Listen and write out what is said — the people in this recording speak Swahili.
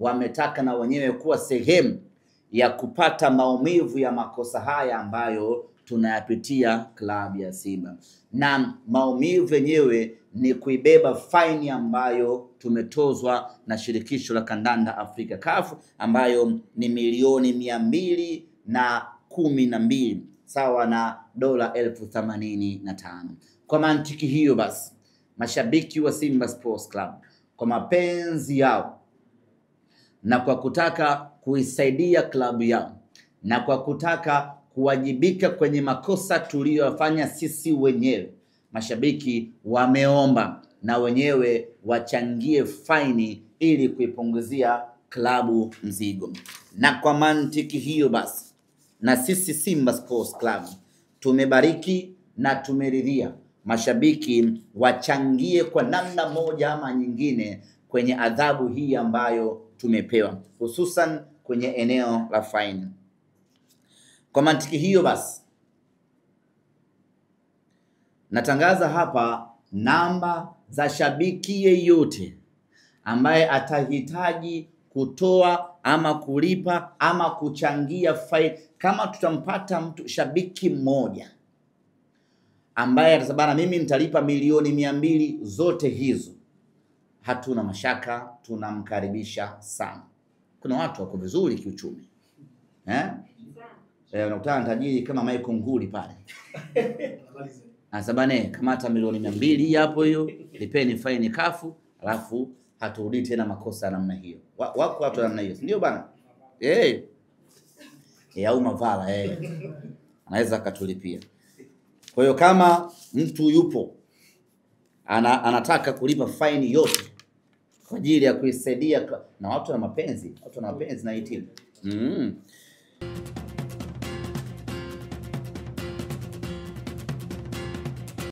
wametaka na wenyewe kuwa sehemu ya kupata maumivu ya makosa haya ambayo tunayapitia klabu ya Simba, na maumivu yenyewe ni kuibeba faini ambayo tumetozwa na shirikisho la kandanda Afrika CAF, ambayo ni milioni 212 sawa na dola 85,000. Kwa mantiki hiyo basi, mashabiki wa Simba Sports Club kwa mapenzi yao na kwa kutaka kuisaidia klabu yao na kwa kutaka kuwajibika kwenye makosa tuliyofanya sisi wenyewe, mashabiki wameomba na wenyewe wachangie faini ili kuipunguzia klabu mzigo. Na kwa mantiki hiyo basi, na sisi Simba Sports Club tumebariki na tumeridhia mashabiki wachangie kwa namna moja ama nyingine kwenye adhabu hii ambayo tumepewa, hususan kwenye eneo la faini. Kwa mantiki hiyo basi, natangaza hapa namba za shabiki yeyote ambaye atahitaji kutoa ama kulipa ama kuchangia faini. Kama tutampata mtu shabiki mmoja ambaye atasabana, mimi nitalipa milioni 200 zote hizo, hatuna mashaka, tunamkaribisha sana. Kuna watu wako vizuri kiuchumi. Unakutana tajiri kama Michael Nguli pale. Anasabane kamata milioni 200 hapo, hiyo lipeni faini kafu, alafu haturudi tena makosa namna hiyo. Wako watu namna hiyo, ndio bana? Au mavala anaweza akatulipia. Kwa hiyo kama mtu yupo anataka kulipa faini yote kwa ajili ya kuisaidia na watu na mapenzi na hii timu.